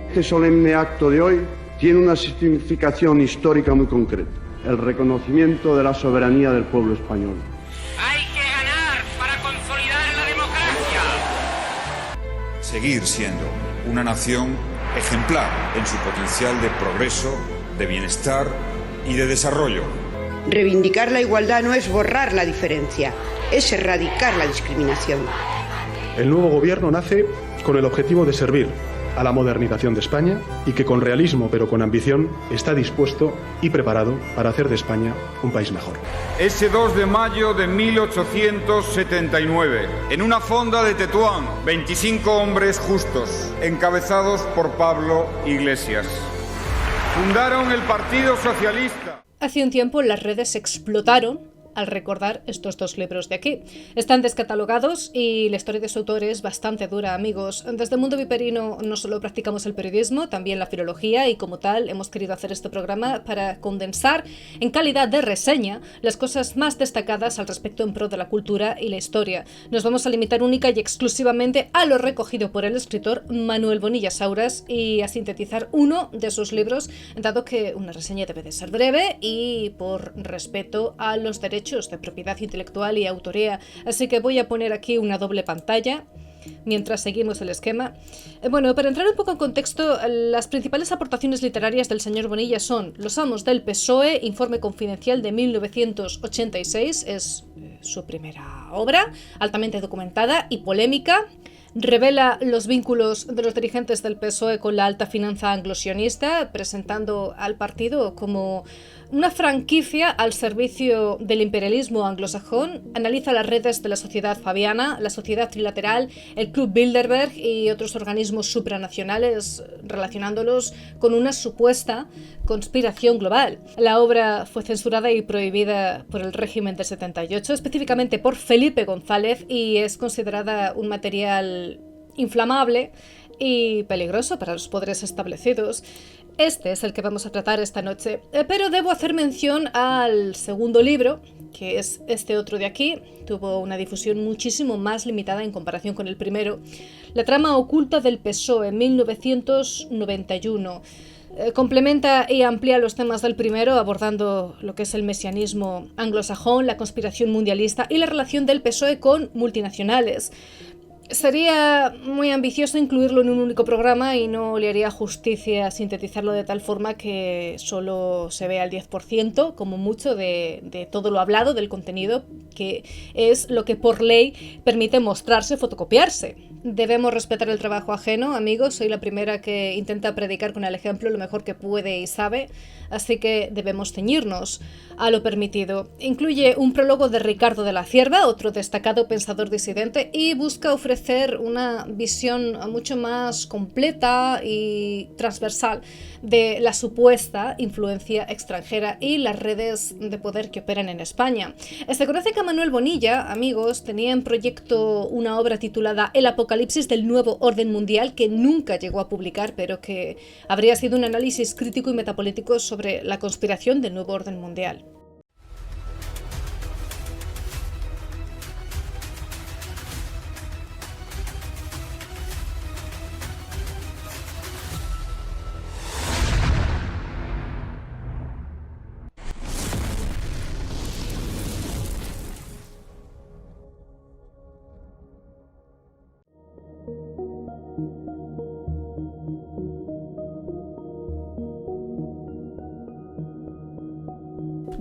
Este solemne acto de hoy tiene una significación histórica muy concreta: el reconocimiento de la soberanía del pueblo español. Hay que ganar para consolidar la democracia. Seguir siendo una nación ejemplar en su potencial de progreso, de bienestar y de desarrollo. Reivindicar la igualdad no es borrar la diferencia, es erradicar la discriminación. El nuevo gobierno nace con el objetivo de servir a la modernización de España y que con realismo pero con ambición está dispuesto y preparado para hacer de España un país mejor. Ese 2 de mayo de 1879, en una fonda de Tetuán, 25 hombres justos, encabezados por Pablo Iglesias, fundaron el Partido Socialista. Hace un tiempo las redes explotaron al recordar estos dos libros de aquí. Están descatalogados y la historia de su autor es bastante dura, amigos. Desde el Mundo Viperino no solo practicamos el periodismo, también la filología, y como tal hemos querido hacer este programa para condensar en calidad de reseña las cosas más destacadas al respecto en pro de la cultura y la historia. Nos vamos a limitar única y exclusivamente a lo recogido por el escritor Manuel Bonilla Sauras y a sintetizar uno de sus libros, dado que una reseña debe de ser breve y por respeto a los derechos de propiedad intelectual y autoría. Así que voy a poner aquí una doble pantalla mientras seguimos el esquema. Bueno, para entrar un poco en contexto, las principales aportaciones literarias del señor Bonilla son Los amos del PSOE, informe confidencial de 1986, es su primera obra, altamente documentada y polémica. Revela los vínculos de los dirigentes del PSOE con la alta finanza anglosionista, presentando al partido como una franquicia al servicio del imperialismo anglosajón. Analiza las redes de la Sociedad Fabiana, la Sociedad Trilateral, el Club Bilderberg y otros organismos supranacionales, relacionándolos con una supuesta conspiración global. La obra fue censurada y prohibida por el régimen del 78, específicamente por Felipe González, y es considerada un material inflamable y peligroso para los poderes establecidos. Este es el que vamos a tratar esta noche, pero debo hacer mención al segundo libro, que es este otro de aquí. Tuvo una difusión muchísimo más limitada en comparación con el primero. La trama oculta del PSOE, 1991. Complementa y amplía los temas del primero, abordando lo que es el mesianismo anglosajón, la conspiración mundialista y la relación del PSOE con multinacionales. Sería muy ambicioso incluirlo en un único programa y no le haría justicia sintetizarlo de tal forma que solo se vea el 10%, como mucho, de todo lo hablado, del contenido, que es lo que por ley permite mostrarse, fotocopiarse. Debemos respetar el trabajo ajeno, amigos. Soy la primera que intenta predicar con el ejemplo lo mejor que puede y sabe, así que debemos ceñirnos a lo permitido. Incluye un prólogo de Ricardo de la Cierva, otro destacado pensador disidente, y busca ofrecer una visión mucho más completa y transversal de la supuesta influencia extranjera y las redes de poder que operan en España. Se conoce que Manuel Bonilla, amigos, tenía en proyecto una obra titulada El Apocalipsis del Nuevo Orden Mundial, que nunca llegó a publicar, pero que habría sido un análisis crítico y metapolítico sobre la conspiración del nuevo orden mundial.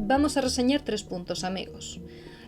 Vamos a reseñar 3 puntos, amigos.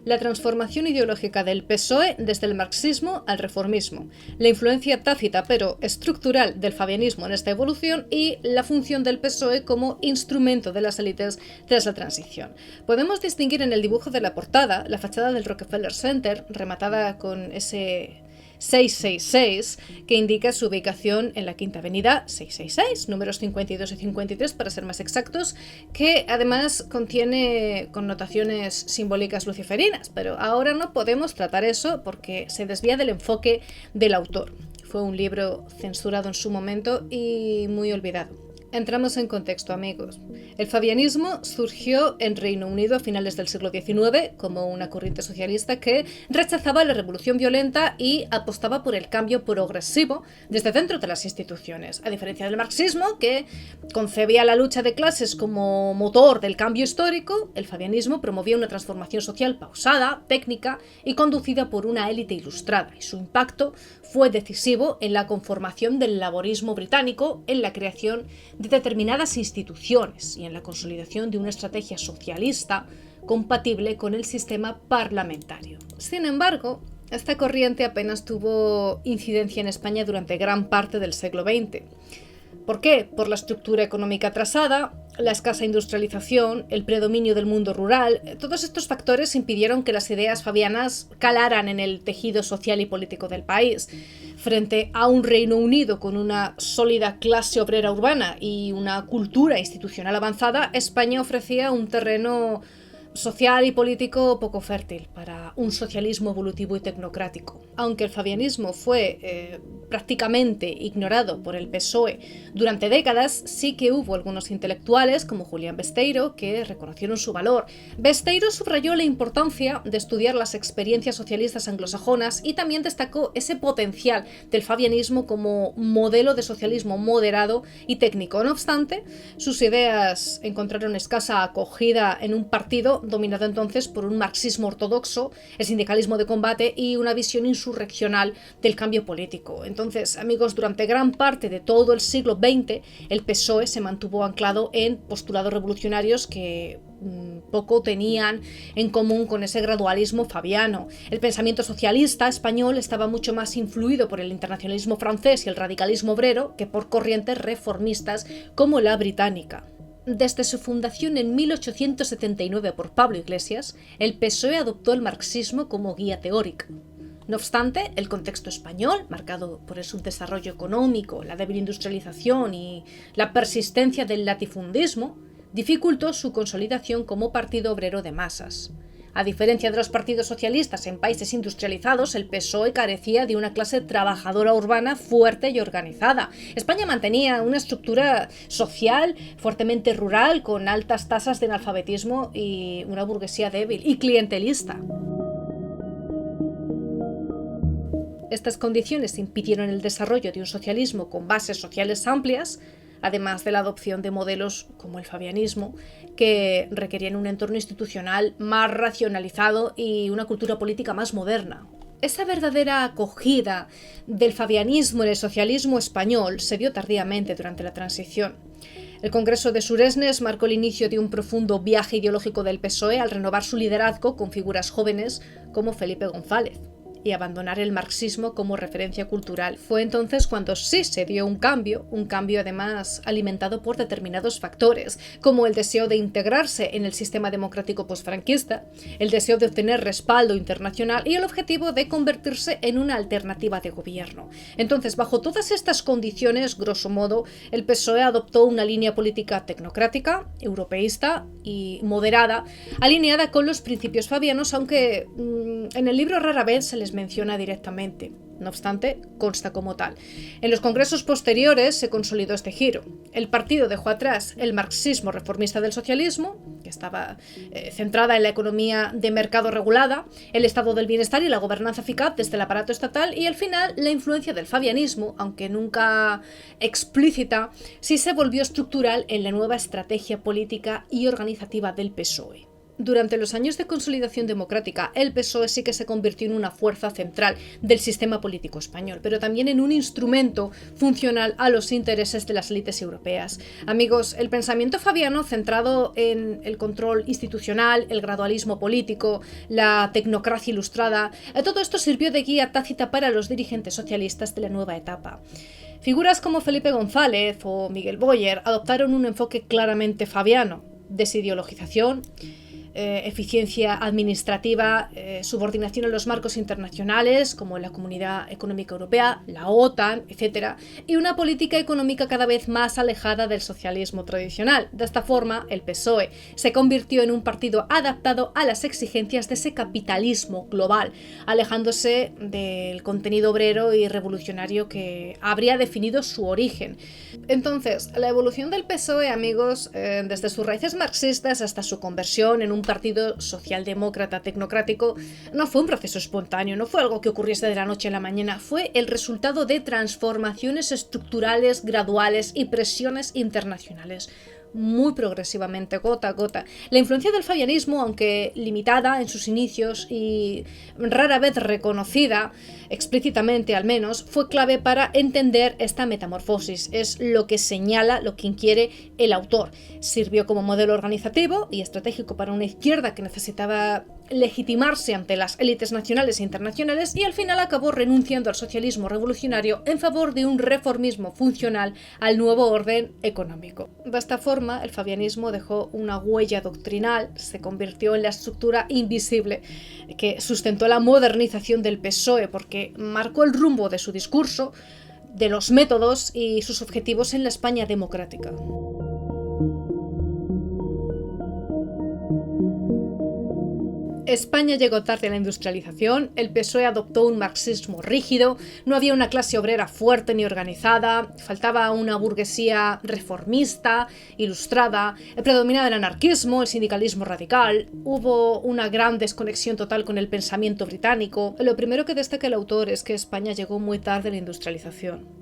La transformación ideológica del PSOE desde el marxismo al reformismo, la influencia tácita pero estructural del fabianismo en esta evolución y la función del PSOE como instrumento de las élites tras la transición. Podemos distinguir en el dibujo de la portada la fachada del Rockefeller Center, rematada con ese 666, que indica su ubicación en la Quinta Avenida 666, números 52 y 53 para ser más exactos, que además contiene connotaciones simbólicas luciferinas, pero ahora no podemos tratar eso porque se desvía del enfoque del autor. Fue un libro censurado en su momento y muy olvidado. Entramos en contexto, amigos. El fabianismo surgió en Reino Unido a finales del siglo XIX como una corriente socialista que rechazaba la revolución violenta y apostaba por el cambio progresivo desde dentro de las instituciones. A diferencia del marxismo, que concebía la lucha de clases como motor del cambio histórico, el fabianismo promovía una transformación social pausada, técnica y conducida por una élite ilustrada, y su impacto fue decisivo en la conformación del laborismo británico, en la creación de determinadas instituciones y en la consolidación de una estrategia socialista compatible con el sistema parlamentario. Sin embargo, esta corriente apenas tuvo incidencia en España durante gran parte del siglo XX. ¿Por qué? Por la estructura económica atrasada, la escasa industrialización, el predominio del mundo rural. Todos estos factores impidieron que las ideas fabianas calaran en el tejido social y político del país. Frente a un Reino Unido con una sólida clase obrera urbana y una cultura institucional avanzada, España ofrecía un terreno social y político poco fértil para un socialismo evolutivo y tecnocrático. Aunque el fabianismo fue prácticamente ignorado por el PSOE durante décadas, sí que hubo algunos intelectuales como Julián Besteiro que reconocieron su valor. Besteiro subrayó la importancia de estudiar las experiencias socialistas anglosajonas y también destacó ese potencial del fabianismo como modelo de socialismo moderado y técnico. No obstante, sus ideas encontraron escasa acogida en un partido dominado entonces por un marxismo ortodoxo, el sindicalismo de combate y una visión insurreccional del cambio político. Entonces, amigos, durante gran parte de todo el siglo XX, el PSOE se mantuvo anclado en postulados revolucionarios que poco tenían en común con ese gradualismo fabiano. El pensamiento socialista español estaba mucho más influido por el internacionalismo francés y el radicalismo obrero que por corrientes reformistas como la británica. Desde su fundación en 1879 por Pablo Iglesias, el PSOE adoptó el marxismo como guía teórica. No obstante, el contexto español, marcado por el subdesarrollo económico, la débil industrialización y la persistencia del latifundismo, dificultó su consolidación como partido obrero de masas. A diferencia de los partidos socialistas en países industrializados, el PSOE carecía de una clase trabajadora urbana fuerte y organizada. España mantenía una estructura social fuertemente rural, con altas tasas de analfabetismo y una burguesía débil y clientelista. Estas condiciones impidieron el desarrollo de un socialismo con bases sociales amplias, además de la adopción de modelos como el fabianismo, que requerían un entorno institucional más racionalizado y una cultura política más moderna. Esa verdadera acogida del fabianismo en el socialismo español se dio tardíamente durante la transición. El Congreso de Suresnes marcó el inicio de un profundo viaje ideológico del PSOE al renovar su liderazgo con figuras jóvenes como Felipe González y abandonar el marxismo como referencia cultural. Fue entonces cuando sí se dio un cambio además alimentado por determinados factores, como el deseo de integrarse en el sistema democrático posfranquista, el deseo de obtener respaldo internacional y el objetivo de convertirse en una alternativa de gobierno. Entonces, bajo todas estas condiciones, grosso modo, el PSOE adoptó una línea política tecnocrática, europeísta y moderada, alineada con los principios fabianos, aunque en el libro rara vez se les menciona directamente. No obstante, consta como tal. En los congresos posteriores se consolidó este giro. El partido dejó atrás el marxismo reformista del socialismo, que estaba centrada en la economía de mercado regulada, el estado del bienestar y la gobernanza eficaz desde el aparato estatal, y al final la influencia del fabianismo, aunque nunca explícita, sí se volvió estructural en la nueva estrategia política y organizativa del PSOE. Durante los años de consolidación democrática, el PSOE sí que se convirtió en una fuerza central del sistema político español, pero también en un instrumento funcional a los intereses de las élites europeas. Amigos, el pensamiento fabiano, centrado en el control institucional, el gradualismo político, la tecnocracia ilustrada, todo esto sirvió de guía tácita para los dirigentes socialistas de la nueva etapa. Figuras como Felipe González o Miguel Boyer adoptaron un enfoque claramente fabiano: desideologización, eficiencia administrativa, subordinación a los marcos internacionales como la Comunidad Económica Europea, la OTAN, etc. Y una política económica cada vez más alejada del socialismo tradicional. De esta forma, el PSOE se convirtió en un partido adaptado a las exigencias de ese capitalismo global, alejándose del contenido obrero y revolucionario que habría definido su origen. Entonces, la evolución del PSOE, amigos, desde sus raíces marxistas hasta su conversión en un partido socialdemócrata tecnocrático, no fue un proceso espontáneo, no fue algo que ocurriese de la noche a la mañana, fue el resultado de transformaciones estructurales, graduales y presiones internacionales, muy progresivamente, gota a gota. La influencia del fabianismo, aunque limitada en sus inicios y rara vez reconocida, explícitamente al menos, fue clave para entender esta metamorfosis. Es lo que señala, lo que inquiere el autor. Sirvió como modelo organizativo y estratégico para una izquierda que necesitaba legitimarse ante las élites nacionales e internacionales, y al final acabó renunciando al socialismo revolucionario en favor de un reformismo funcional al nuevo orden económico. De esta forma, el fabianismo dejó una huella doctrinal, se convirtió en la estructura invisible que sustentó la modernización del PSOE, porque marcó el rumbo de su discurso, de los métodos y sus objetivos en la España democrática. España llegó tarde a la industrialización, el PSOE adoptó un marxismo rígido, no había una clase obrera fuerte ni organizada, faltaba una burguesía reformista, ilustrada, predominaba el anarquismo, el sindicalismo radical, hubo una gran desconexión total con el pensamiento británico. Lo primero que destaca el autor es que España llegó muy tarde a la industrialización.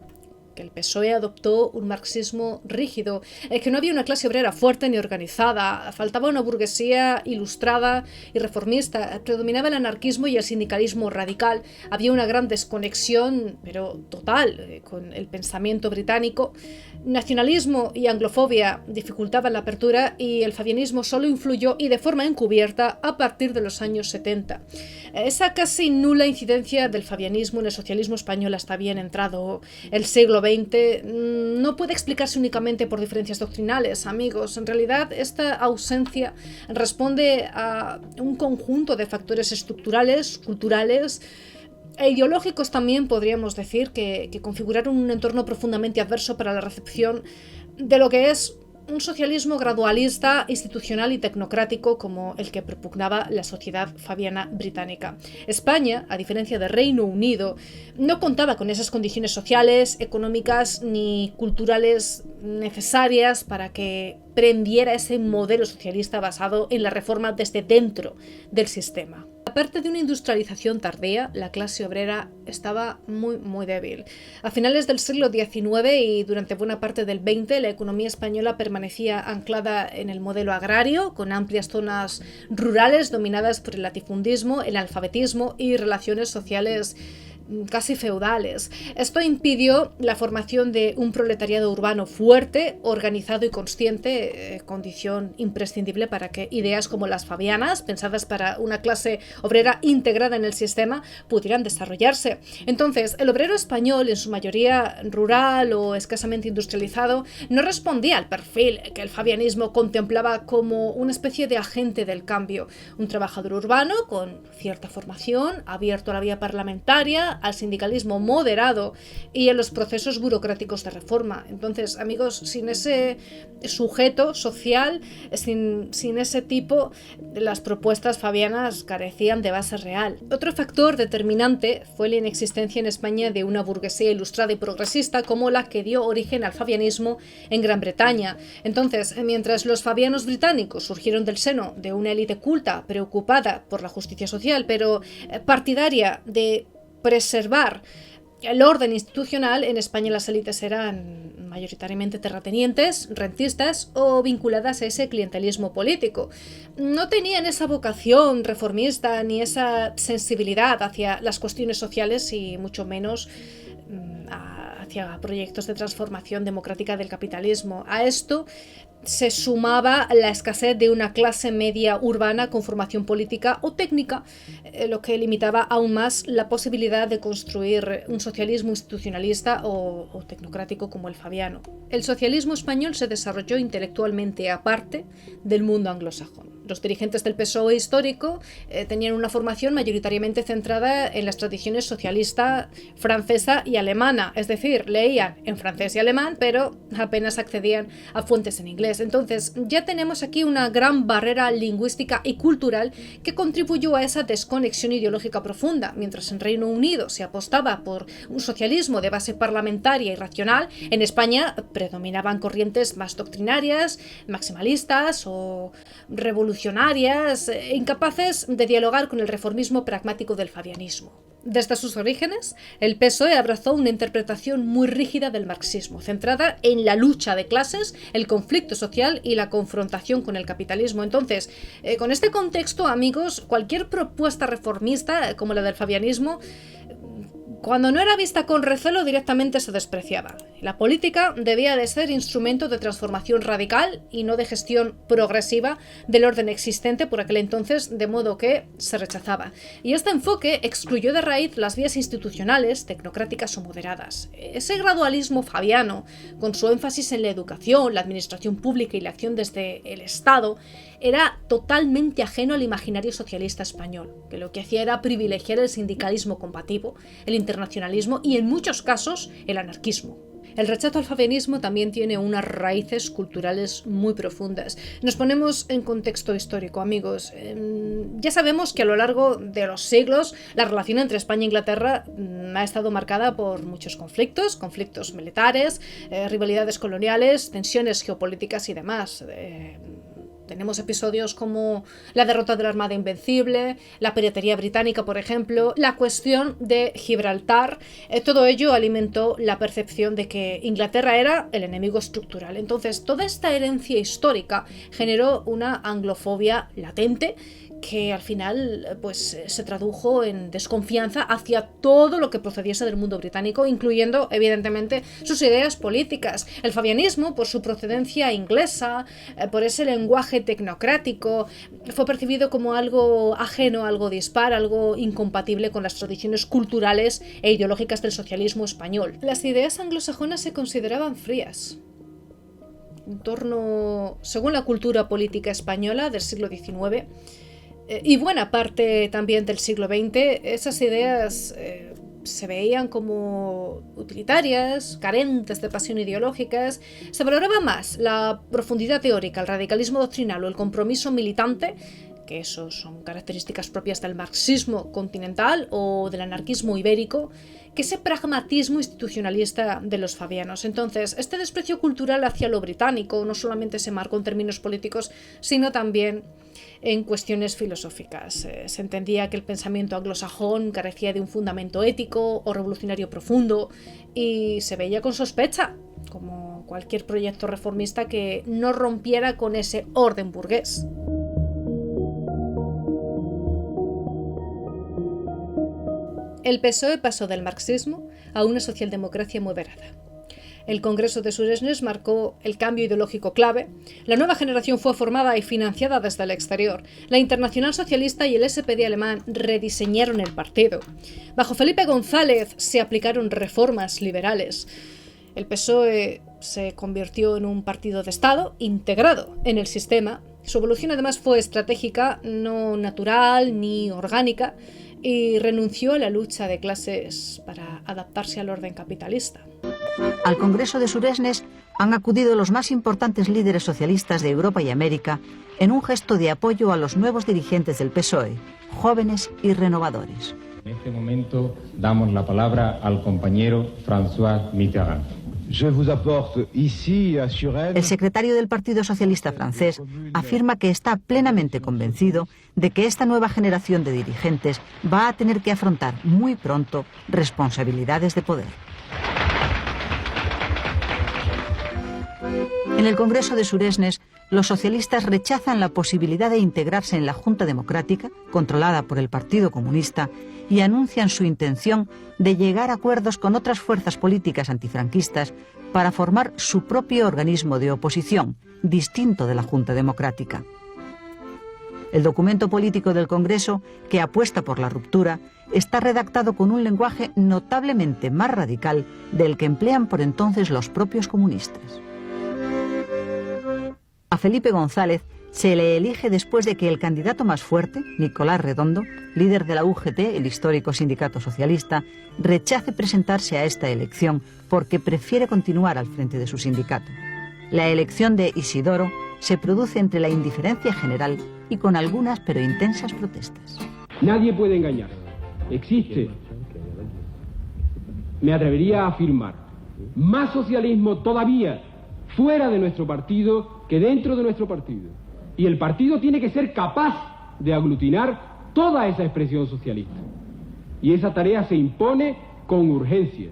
El PSOE adoptó un marxismo rígido, que no había una clase obrera fuerte ni organizada, faltaba una burguesía ilustrada y reformista, predominaba el anarquismo y el sindicalismo radical, había una gran desconexión, pero total, con el pensamiento británico. Nacionalismo y anglofobia dificultaban la apertura y el fabianismo solo influyó y de forma encubierta a partir de los años 70. Esa casi nula incidencia del fabianismo en el socialismo español hasta bien entrado el siglo XX no puede explicarse únicamente por diferencias doctrinales, amigos. En realidad, esta ausencia responde a un conjunto de factores estructurales, culturales e ideológicos también, podríamos decir, que configuraron un entorno profundamente adverso para la recepción de lo que es un socialismo gradualista, institucional y tecnocrático como el que propugnaba la sociedad fabiana británica. España, a diferencia del Reino Unido, no contaba con esas condiciones sociales, económicas ni culturales necesarias para que prendiera ese modelo socialista basado en la reforma desde dentro del sistema. Aparte de una industrialización tardía, la clase obrera estaba muy débil. A finales del siglo XIX y durante buena parte del XX, la economía española permanecía anclada en el modelo agrario, con amplias zonas rurales dominadas por el latifundismo, el alfabetismo y relaciones sociales casi feudales. Esto impidió la formación de un proletariado urbano fuerte, organizado y consciente, condición imprescindible para que ideas como las fabianas, pensadas para una clase obrera integrada en el sistema, pudieran desarrollarse. Entonces, el obrero español, en su mayoría rural o escasamente industrializado, no respondía al perfil que el fabianismo contemplaba como una especie de agente del cambio, un trabajador urbano con cierta formación, abierto a la vía parlamentaria, al sindicalismo moderado y a los procesos burocráticos de reforma. Entonces, amigos, sin ese sujeto social, sin ese tipo, las propuestas fabianas carecían de base real. Otro factor determinante fue la inexistencia en España de una burguesía ilustrada y progresista como la que dio origen al fabianismo en Gran Bretaña. Entonces, mientras los fabianos británicos surgieron del seno de una élite culta, preocupada por la justicia social, pero partidaria de preservar el orden institucional, en España las élites eran mayoritariamente terratenientes, rentistas o vinculadas a ese clientelismo político. No tenían esa vocación reformista ni esa sensibilidad hacia las cuestiones sociales y mucho menos hacia proyectos de transformación democrática del capitalismo. A esto se sumaba la escasez de una clase media urbana con formación política o técnica, lo que limitaba aún más la posibilidad de construir un socialismo institucionalista o tecnocrático como el fabiano. El socialismo español se desarrolló intelectualmente aparte del mundo anglosajón. Los dirigentes del PSOE histórico tenían una formación mayoritariamente centrada en las tradiciones socialista, francesa y alemana, es decir, leían en francés y alemán, pero apenas accedían a fuentes en inglés. Entonces, ya tenemos aquí una gran barrera lingüística y cultural que contribuyó a esa desconexión ideológica profunda. Mientras en Reino Unido se apostaba por un socialismo de base parlamentaria y racional, en España predominaban corrientes más doctrinarias, maximalistas o revolucionarias, incapaces de dialogar con el reformismo pragmático del fabianismo. Desde sus orígenes, el PSOE abrazó una interpretación muy rígida del marxismo, centrada en la lucha de clases, el conflicto social y la confrontación con el capitalismo. Entonces, con este contexto, amigos, cualquier propuesta reformista, como la del fabianismo, cuando no era vista con recelo, directamente se despreciaba. La política debía de ser instrumento de transformación radical y no de gestión progresiva del orden existente por aquel entonces, de modo que se rechazaba. Y este enfoque excluyó de raíz las vías institucionales, tecnocráticas o moderadas. Ese gradualismo fabiano, con su énfasis en la educación, la administración pública y la acción desde el Estado, era totalmente ajeno al imaginario socialista español, que lo que hacía era privilegiar el sindicalismo combativo, el internacionalismo y, en muchos casos, el anarquismo. El rechazo al fabianismo también tiene unas raíces culturales muy profundas. Nos ponemos en contexto histórico, amigos. Ya sabemos que a lo largo de los siglos la relación entre España e Inglaterra ha estado marcada por muchos conflictos militares, rivalidades coloniales, tensiones geopolíticas y demás. Tenemos episodios como la derrota de la Armada Invencible, la piratería británica, por ejemplo, la cuestión de Gibraltar. Todo ello alimentó la percepción de que Inglaterra era el enemigo estructural. Entonces, toda esta herencia histórica generó una anglofobia latente que al final pues se tradujo en desconfianza hacia todo lo que procediese del mundo británico, incluyendo evidentemente sus ideas políticas. El fabianismo, por su procedencia inglesa, por ese lenguaje tecnocrático, fue percibido como algo ajeno, algo dispar, algo incompatible con las tradiciones culturales e ideológicas del socialismo español. Las ideas anglosajonas se consideraban frías. Según la cultura política española del siglo XIX, y buena parte también del siglo XX, esas ideas se veían como utilitarias, carentes de pasión ideológicas. Se valoraba más la profundidad teórica, el radicalismo doctrinal o el compromiso militante, que eso son características propias del marxismo continental o del anarquismo ibérico, que ese pragmatismo institucionalista de los fabianos. Entonces, este desprecio cultural hacia lo británico no solamente se marcó en términos políticos, sino también en cuestiones filosóficas. Se entendía que el pensamiento anglosajón carecía de un fundamento ético o revolucionario profundo y se veía con sospecha, como cualquier proyecto reformista que no rompiera con ese orden burgués. El PSOE pasó del marxismo a una socialdemocracia moderada. El Congreso de Suresnes marcó el cambio ideológico clave. La nueva generación fue formada y financiada desde el exterior. La Internacional Socialista y el SPD alemán rediseñaron el partido. Bajo Felipe González se aplicaron reformas liberales. El PSOE se convirtió en un partido de Estado integrado en el sistema. Su evolución además fue estratégica, no natural ni orgánica, y renunció a la lucha de clases para adaptarse al orden capitalista. Al Congreso de Suresnes han acudido los más importantes líderes socialistas de Europa y América en un gesto de apoyo a los nuevos dirigentes del PSOE, jóvenes y renovadores. En este momento damos la palabra al compañero François Mitterrand. El secretario del Partido Socialista francés afirma que está plenamente convencido de que esta nueva generación de dirigentes va a tener que afrontar muy pronto responsabilidades de poder. En el Congreso de Suresnes, los socialistas rechazan la posibilidad de integrarse en la Junta Democrática, controlada por el Partido Comunista, y anuncian su intención de llegar a acuerdos con otras fuerzas políticas antifranquistas para formar su propio organismo de oposición, distinto de la Junta Democrática. El documento político del Congreso, que apuesta por la ruptura, está redactado con un lenguaje notablemente más radical del que emplean por entonces los propios comunistas. A Felipe González Se le elige después de que el candidato más fuerte, Nicolás Redondo, líder de la UGT, el histórico sindicato socialista, rechace presentarse a esta elección porque prefiere continuar al frente de su sindicato. La elección de Isidoro se produce entre la indiferencia general y con algunas pero intensas protestas. Nadie puede engañar. Existe, me atrevería a afirmar, más socialismo todavía fuera de nuestro partido que dentro de nuestro partido. Y el partido tiene que ser capaz de aglutinar toda esa expresión socialista. Y esa tarea se impone con urgencia,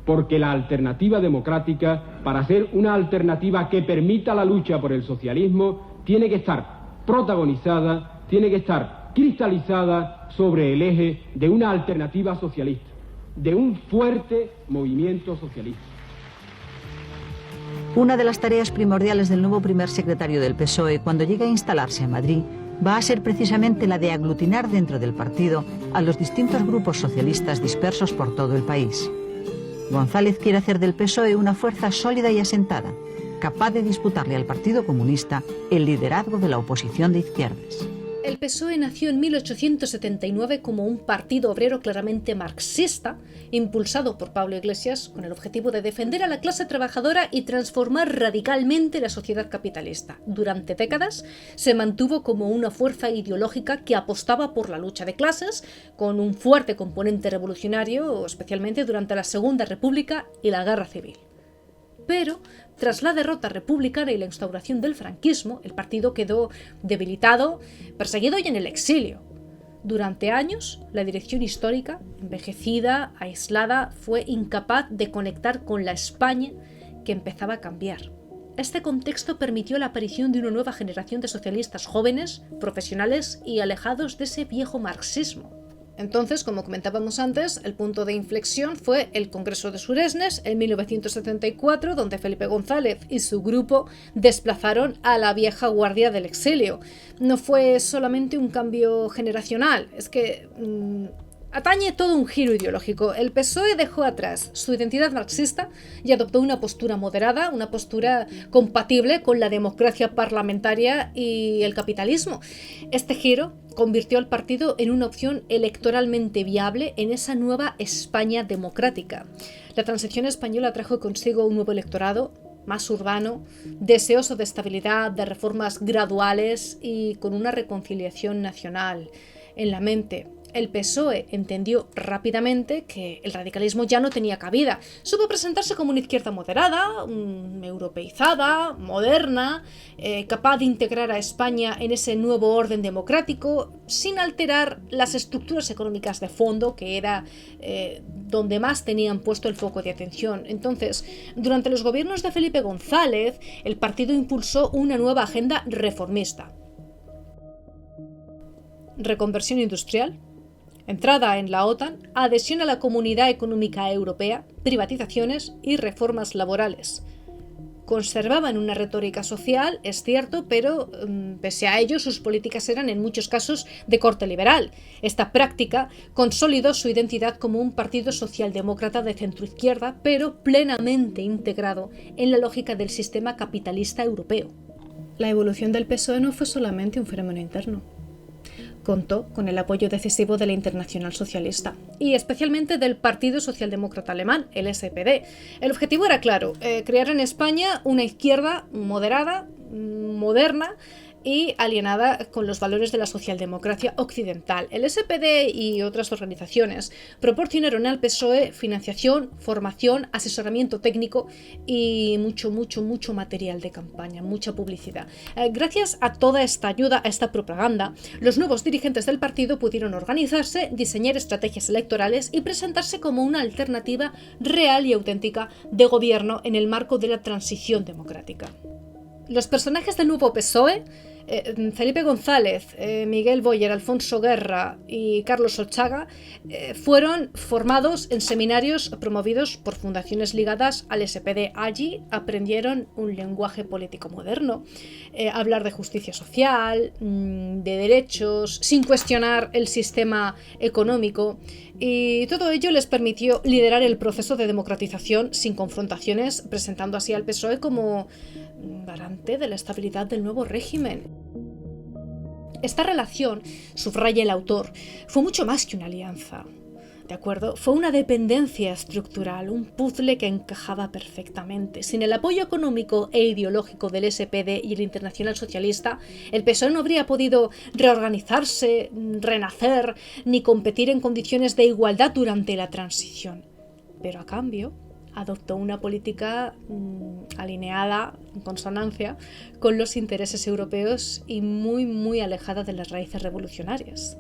porque la alternativa democrática, para ser una alternativa que permita la lucha por el socialismo, tiene que estar protagonizada, tiene que estar cristalizada sobre el eje de una alternativa socialista, de un fuerte movimiento socialista. Una de las tareas primordiales del nuevo primer secretario del PSOE cuando llegue a instalarse en Madrid va a ser precisamente la de aglutinar dentro del partido a los distintos grupos socialistas dispersos por todo el país. González quiere hacer del PSOE una fuerza sólida y asentada, capaz de disputarle al Partido Comunista el liderazgo de la oposición de izquierdas. El PSOE nació en 1879 como un partido obrero claramente marxista, impulsado por Pablo Iglesias con el objetivo de defender a la clase trabajadora y transformar radicalmente la sociedad capitalista. Durante décadas se mantuvo como una fuerza ideológica que apostaba por la lucha de clases, con un fuerte componente revolucionario, especialmente durante la Segunda República y la Guerra Civil. Pero, tras la derrota republicana y la instauración del franquismo, el partido quedó debilitado, perseguido y en el exilio. Durante años, la dirección histórica, envejecida, aislada, fue incapaz de conectar con la España que empezaba a cambiar. Este contexto permitió la aparición de una nueva generación de socialistas jóvenes, profesionales y alejados de ese viejo marxismo. Entonces, como comentábamos antes, el punto de inflexión fue el Congreso de Suresnes en 1974, donde Felipe González y su grupo desplazaron a la vieja guardia del exilio. No fue solamente un cambio generacional, es que atañe todo un giro ideológico. El PSOE dejó atrás su identidad marxista y adoptó una postura moderada, una postura compatible con la democracia parlamentaria y el capitalismo. Este giro convirtió al partido en una opción electoralmente viable en esa nueva España democrática. La transición española trajo consigo un nuevo electorado, más urbano, deseoso de estabilidad, de reformas graduales y con una reconciliación nacional en la mente. El PSOE entendió rápidamente que el radicalismo ya no tenía cabida. Supo presentarse como una izquierda moderada, europeizada, moderna, capaz de integrar a España en ese nuevo orden democrático, sin alterar las estructuras económicas de fondo, que era donde más tenían puesto el foco de atención. Entonces, durante los gobiernos de Felipe González, el partido impulsó una nueva agenda reformista. Reconversión industrial, entrada en la OTAN, adhesión a la Comunidad Económica Europea, privatizaciones y reformas laborales. Conservaban una retórica social, es cierto, pero pese a ello sus políticas eran en muchos casos de corte liberal. Esta práctica consolidó su identidad como un partido socialdemócrata de centroizquierda, pero plenamente integrado en la lógica del sistema capitalista europeo. La evolución del PSOE no fue solamente un fenómeno interno. Contó con el apoyo decisivo de la Internacional Socialista y especialmente del Partido Socialdemócrata Alemán, el SPD. El objetivo era claro, crear en España una izquierda moderada, moderna y alienada con los valores de la socialdemocracia occidental. El SPD y otras organizaciones proporcionaron al PSOE financiación, formación, asesoramiento técnico y mucho material de campaña, mucha publicidad. Gracias a toda esta ayuda, a esta propaganda, los nuevos dirigentes del partido pudieron organizarse, diseñar estrategias electorales y presentarse como una alternativa real y auténtica de gobierno en el marco de la transición democrática. Los personajes del nuevo PSOE, Felipe González, Miguel Boyer, Alfonso Guerra y Carlos Olchaga, fueron formados en seminarios promovidos por fundaciones ligadas al SPD. Allí aprendieron un lenguaje político moderno, hablar de justicia social, de derechos, sin cuestionar el sistema económico, y todo ello les permitió liderar el proceso de democratización sin confrontaciones, presentando así al PSOE como garante de la estabilidad del nuevo régimen. Esta relación, subraya el autor, fue mucho más que una alianza. ¿De acuerdo? Fue una dependencia estructural, un puzzle que encajaba perfectamente. Sin el apoyo económico e ideológico del SPD y el Internacional Socialista, el PSOE no habría podido reorganizarse, renacer, ni competir en condiciones de igualdad durante la transición. Pero a cambio, adoptó una política alineada, en consonancia, con los intereses europeos y muy alejada de las raíces revolucionarias.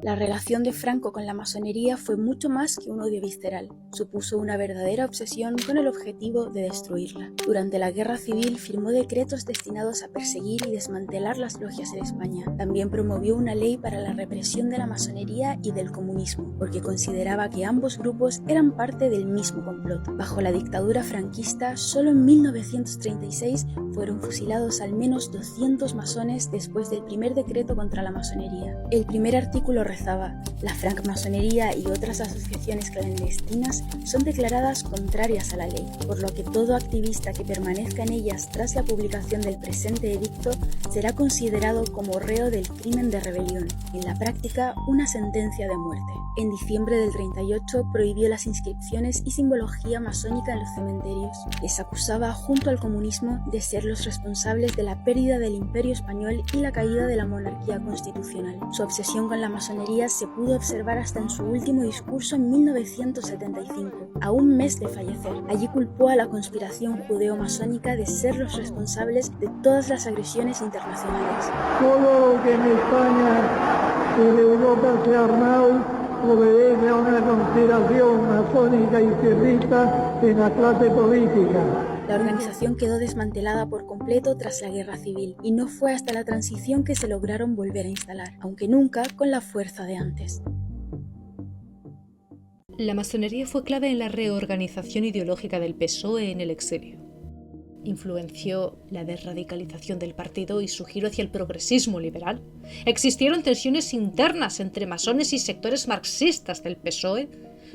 La relación de Franco con la masonería fue mucho más que un odio visceral. Supuso una verdadera obsesión con el objetivo de destruirla. Durante la Guerra Civil firmó decretos destinados a perseguir y desmantelar las logias en España. También promovió una ley para la represión de la masonería y del comunismo, porque consideraba que ambos grupos eran parte del mismo complot. Bajo la dictadura franquista, solo en 1936 fueron fusilados al menos 200 masones después del primer decreto contra la masonería. El primer artículo rezaba: la francmasonería y otras asociaciones clandestinas son declaradas contrarias a la ley, por lo que todo activista que permanezca en ellas tras la publicación del presente edicto será considerado como reo del crimen de rebelión, en la práctica una sentencia de muerte. En diciembre del 38 prohibió las inscripciones y simbología masónica en los cementerios. Les acusaba junto al comunismo de ser los responsables de la pérdida del Imperio Español y la caída de la monarquía constitucional. Su obsesión con la masonería se pudo observar hasta en su último discurso en 1975, a un mes de fallecer. Allí culpó a la conspiración judeo-masónica de ser los responsables de todas las agresiones internacionales. Todo lo que en España y en Europa se ha armado obedece a una conspiración masónica izquierdista en la clase política. La organización quedó desmantelada por completo tras la Guerra Civil y no fue hasta la transición que se lograron volver a instalar, aunque nunca con la fuerza de antes. La masonería fue clave en la reorganización ideológica del PSOE en el exilio. Influenció la desradicalización del partido y su giro hacia el progresismo liberal. Existieron tensiones internas entre masones y sectores marxistas del PSOE.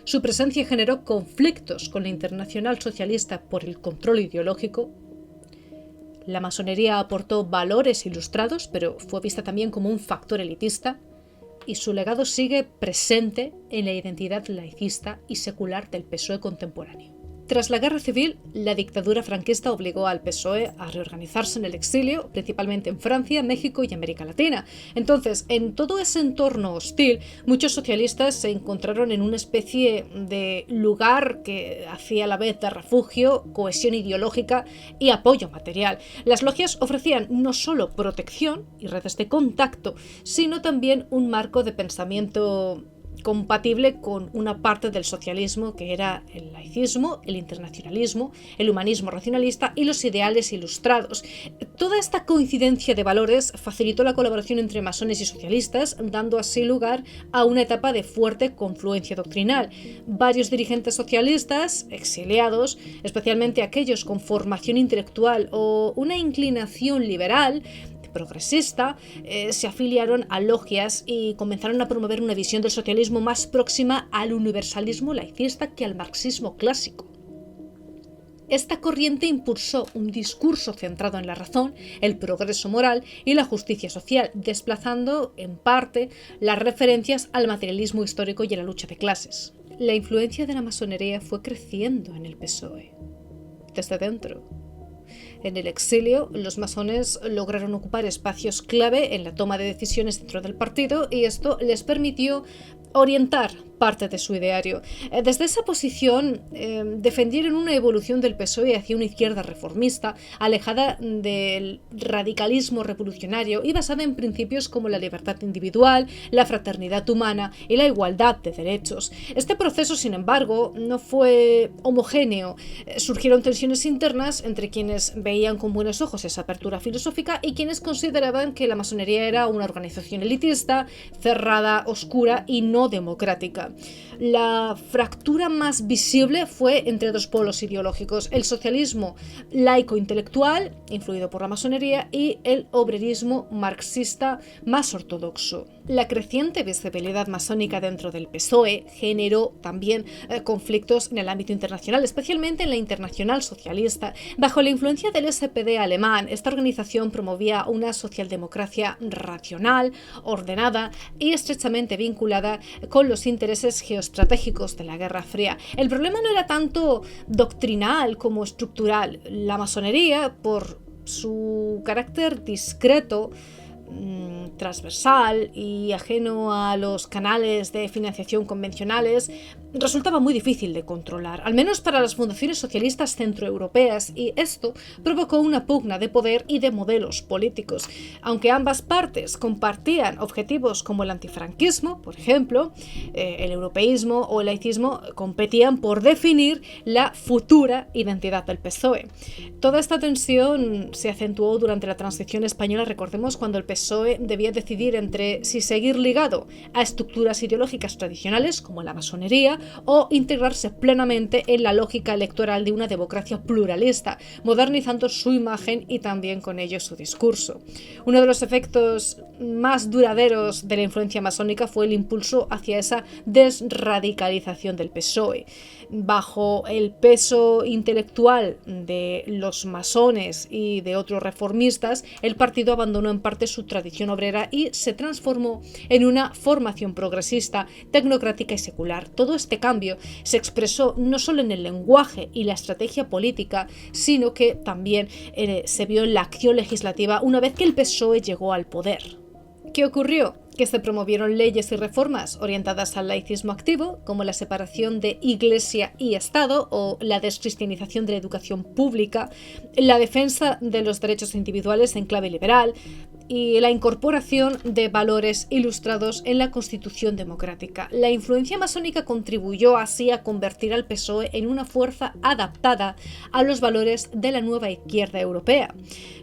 Su presencia generó conflictos con la Internacional Socialista por el control ideológico. La masonería aportó valores ilustrados, pero fue vista también como un factor elitista, y su legado sigue presente en la identidad laicista y secular del PSOE contemporáneo. Tras la Guerra Civil, la dictadura franquista obligó al PSOE a reorganizarse en el exilio, principalmente en Francia, México y América Latina. Entonces, en todo ese entorno hostil, muchos socialistas se encontraron en una especie de lugar que hacía a la vez de refugio, cohesión ideológica y apoyo material. Las logias ofrecían no solo protección y redes de contacto, sino también un marco de pensamiento compatible con una parte del socialismo que era el laicismo, el internacionalismo, el humanismo racionalista y los ideales ilustrados. Toda esta coincidencia de valores facilitó la colaboración entre masones y socialistas, dando así lugar a una etapa de fuerte confluencia doctrinal. Varios dirigentes socialistas, exiliados, especialmente aquellos con formación intelectual o una inclinación liberal, progresista, se afiliaron a logias y comenzaron a promover una visión del socialismo más próxima al universalismo laicista que al marxismo clásico. Esta corriente impulsó un discurso centrado en la razón, el progreso moral y la justicia social, desplazando, en parte, las referencias al materialismo histórico y a la lucha de clases. La influencia de la masonería fue creciendo en el PSOE, desde dentro. En el exilio, los masones lograron ocupar espacios clave en la toma de decisiones dentro del partido y esto les permitió orientar parte de su ideario. Desde esa posición defendieron una evolución del PSOE hacia una izquierda reformista, alejada del radicalismo revolucionario y basada en principios como la libertad individual, la fraternidad humana y la igualdad de derechos. Este proceso, sin embargo, no fue homogéneo. Surgieron tensiones internas entre quienes veían con buenos ojos esa apertura filosófica y quienes consideraban que la masonería era una organización elitista, cerrada, oscura y no democrática. La fractura más visible fue entre dos polos ideológicos: el socialismo laico-intelectual, influido por la masonería, y el obrerismo marxista más ortodoxo. La creciente visibilidad masónica dentro del PSOE generó también conflictos en el ámbito internacional, especialmente en la Internacional Socialista. Bajo la influencia del SPD alemán, esta organización promovía una socialdemocracia racional, ordenada y estrechamente vinculada con los intereses geoestratégicos de la Guerra Fría. El problema no era tanto doctrinal como estructural. La masonería, por su carácter discreto, transversal y ajeno a los canales de financiación convencionales, resultaba muy difícil de controlar, al menos para las fundaciones socialistas centroeuropeas, y esto provocó una pugna de poder y de modelos políticos. Aunque ambas partes compartían objetivos como el antifranquismo, por ejemplo, el europeísmo o el laicismo competían por definir la futura identidad del PSOE. Toda esta tensión se acentuó durante la transición española. Recordemos cuando el PSOE debía decidir entre si seguir ligado a estructuras ideológicas tradicionales como la masonería o integrarse plenamente en la lógica electoral de una democracia pluralista, modernizando su imagen y también con ello su discurso. Uno de los efectos más duraderos de la influencia masónica fue el impulso hacia esa desradicalización del PSOE. Bajo el peso intelectual de los masones y de otros reformistas, el partido abandonó en parte su tradición obrera y se transformó en una formación progresista, tecnocrática y secular. Todo este cambio se expresó no solo en el lenguaje y la estrategia política, sino que también se vio en la acción legislativa una vez que el PSOE llegó al poder. ¿Qué ocurrió? Que se promovieron leyes y reformas orientadas al laicismo activo, como la separación de Iglesia y Estado o la descristianización de la educación pública, la defensa de los derechos individuales en clave liberal y la incorporación de valores ilustrados en la Constitución democrática. La influencia masónica contribuyó así a convertir al PSOE en una fuerza adaptada a los valores de la nueva izquierda europea.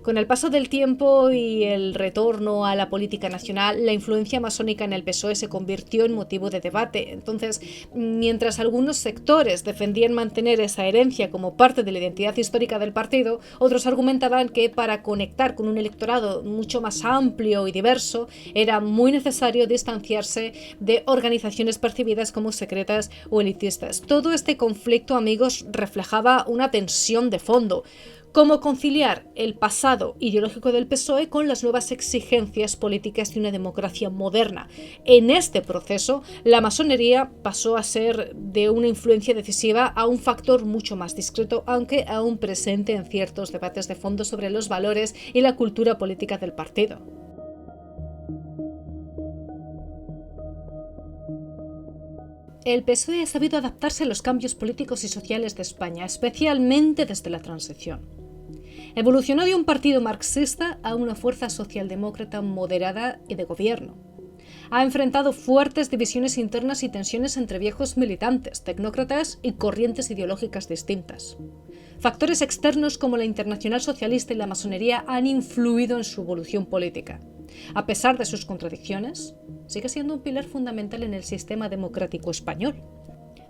Con el paso del tiempo y el retorno a la política nacional, la influencia masónica en el PSOE se convirtió en motivo de debate. Entonces, mientras algunos sectores defendían mantener esa herencia como parte de la identidad histórica del partido, otros argumentaban que para conectar con un electorado mucho más amplio y diverso era muy necesario distanciarse de organizaciones percibidas como secretas o elitistas. Todo este conflicto, amigos, reflejaba una tensión de fondo. ¿Cómo conciliar el pasado ideológico del PSOE con las nuevas exigencias políticas de una democracia moderna? En este proceso, la masonería pasó a ser de una influencia decisiva a un factor mucho más discreto, aunque aún presente en ciertos debates de fondo sobre los valores y la cultura política del partido. El PSOE ha sabido adaptarse a los cambios políticos y sociales de España, especialmente desde la transición. Evolucionó de un partido marxista a una fuerza socialdemócrata moderada y de gobierno. Ha enfrentado fuertes divisiones internas y tensiones entre viejos militantes, tecnócratas y corrientes ideológicas distintas. Factores externos como la Internacional Socialista y la masonería han influido en su evolución política. A pesar de sus contradicciones, sigue siendo un pilar fundamental en el sistema democrático español.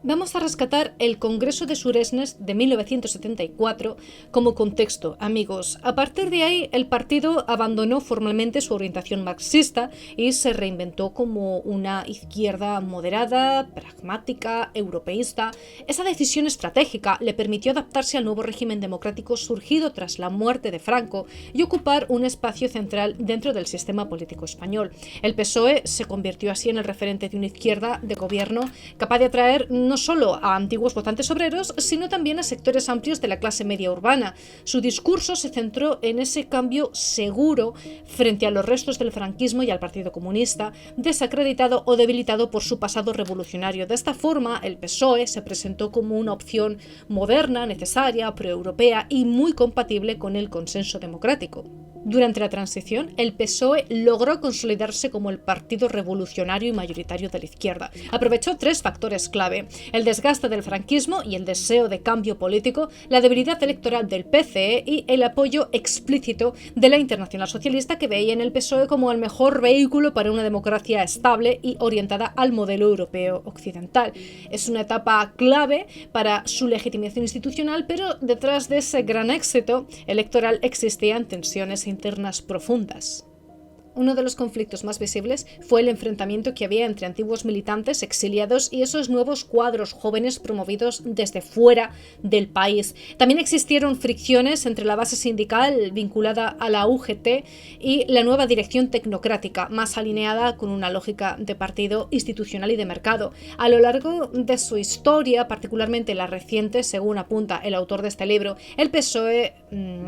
Vamos a rescatar el Congreso de Suresnes de 1974 como contexto, amigos. A partir de ahí, el partido abandonó formalmente su orientación marxista y se reinventó como una izquierda moderada, pragmática, europeísta. Esa decisión estratégica le permitió adaptarse al nuevo régimen democrático surgido tras la muerte de Franco y ocupar un espacio central dentro del sistema político español. El PSOE se convirtió así en el referente de una izquierda de gobierno capaz de atraer no solo a antiguos votantes obreros, sino también a sectores amplios de la clase media urbana. Su discurso se centró en ese cambio seguro frente a los restos del franquismo y al Partido Comunista, desacreditado o debilitado por su pasado revolucionario. De esta forma, el PSOE se presentó como una opción moderna, necesaria, proeuropea y muy compatible con el consenso democrático. Durante la transición, el PSOE logró consolidarse como el partido revolucionario y mayoritario de la izquierda. Aprovechó 3 factores clave: el desgaste del franquismo y el deseo de cambio político, la debilidad electoral del PCE y el apoyo explícito de la Internacional Socialista, que veía en el PSOE como el mejor vehículo para una democracia estable y orientada al modelo europeo occidental. Es una etapa clave para su legitimación institucional, pero detrás de ese gran éxito electoral existían tensiones internas profundas. Uno de los conflictos más visibles fue el enfrentamiento que había entre antiguos militantes exiliados y esos nuevos cuadros jóvenes promovidos desde fuera del país. También existieron fricciones entre la base sindical vinculada a la UGT y la nueva dirección tecnocrática, más alineada con una lógica de partido institucional y de mercado. A lo largo de su historia, particularmente la reciente, según apunta el autor de este libro, el PSOE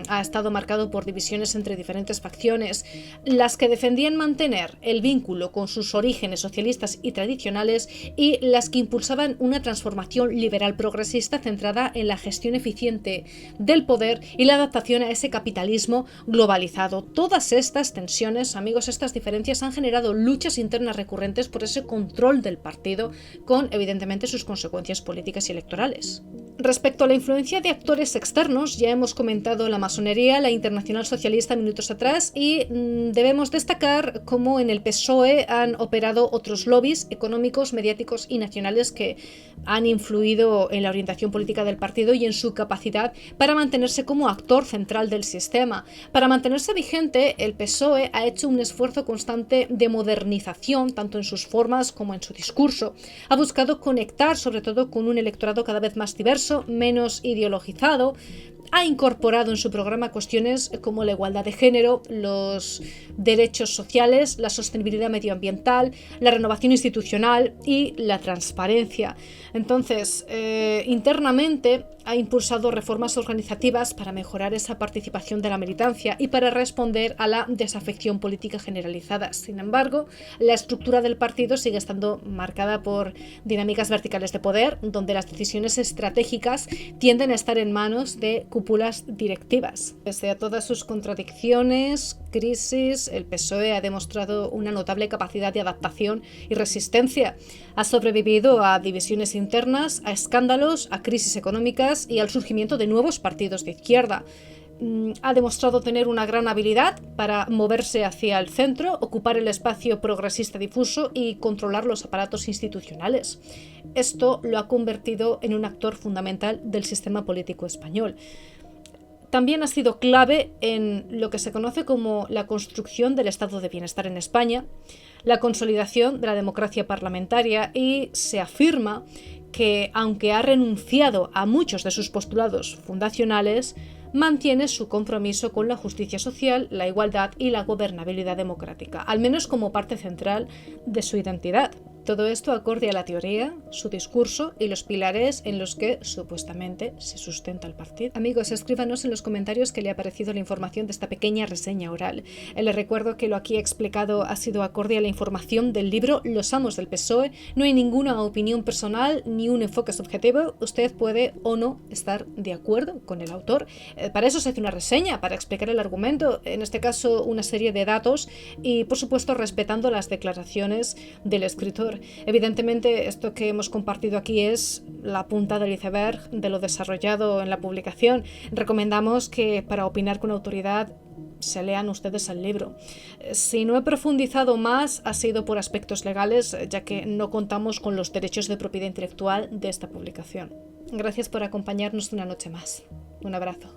ha estado marcado por divisiones entre diferentes facciones, las que defendían mantener el vínculo con sus orígenes socialistas y tradicionales y las que impulsaban una transformación liberal progresista centrada en la gestión eficiente del poder y la adaptación a ese capitalismo globalizado. Todas estas tensiones, amigos, estas diferencias han generado luchas internas recurrentes por ese control del partido, con evidentemente sus consecuencias políticas y electorales. Respecto a la influencia de actores externos, ya hemos comentado la masonería, la Internacional Socialista minutos atrás, y debemos destacar cómo en el PSOE han operado otros lobbies económicos, mediáticos y nacionales que han influido en la orientación política del partido y en su capacidad para mantenerse como actor central del sistema. Para mantenerse vigente, el PSOE ha hecho un esfuerzo constante de modernización, tanto en sus formas como en su discurso. Ha buscado conectar sobre todo con un electorado cada vez más diverso, menos ideologizado. Ha incorporado en su programa cuestiones como la igualdad de género, los derechos sociales, la sostenibilidad medioambiental, la renovación institucional y la transparencia. Entonces, internamente ha impulsado reformas organizativas para mejorar esa participación de la militancia y para responder a la desafección política generalizada. Sin embargo, la estructura del partido sigue estando marcada por dinámicas verticales de poder, donde las decisiones estratégicas tienden a estar en manos de cúpulas directivas. Pese a todas sus contradicciones, crisis, el PSOE ha demostrado una notable capacidad de adaptación y resistencia. Ha sobrevivido a divisiones internas, a escándalos, a crisis económicas y al surgimiento de nuevos partidos de izquierda. Ha demostrado tener una gran habilidad para moverse hacia el centro, ocupar el espacio progresista difuso y controlar los aparatos institucionales. Esto lo ha convertido en un actor fundamental del sistema político español. También ha sido clave en lo que se conoce como la construcción del estado de bienestar en España, la consolidación de la democracia parlamentaria, y se afirma que, aunque ha renunciado a muchos de sus postulados fundacionales, mantiene su compromiso con la justicia social, la igualdad y la gobernabilidad democrática, al menos como parte central de su identidad. Todo esto acorde a la teoría, su discurso y los pilares en los que supuestamente se sustenta el partido. Amigos, escríbanos en los comentarios qué le ha parecido la información de esta pequeña reseña oral. Les recuerdo que lo aquí explicado ha sido acorde a la información del libro Los amos del PSOE. No hay ninguna opinión personal ni un enfoque subjetivo. Usted puede o no estar de acuerdo con el autor. Para eso se hace una reseña, para explicar el argumento, en este caso una serie de datos y, por supuesto, respetando las declaraciones del escritor. Evidentemente, esto que hemos compartido aquí es la punta del iceberg de lo desarrollado en la publicación. Recomendamos que para opinar con autoridad se lean ustedes el libro. Si no he profundizado más, ha sido por aspectos legales, ya que no contamos con los derechos de propiedad intelectual de esta publicación. Gracias por acompañarnos una noche más. Un abrazo.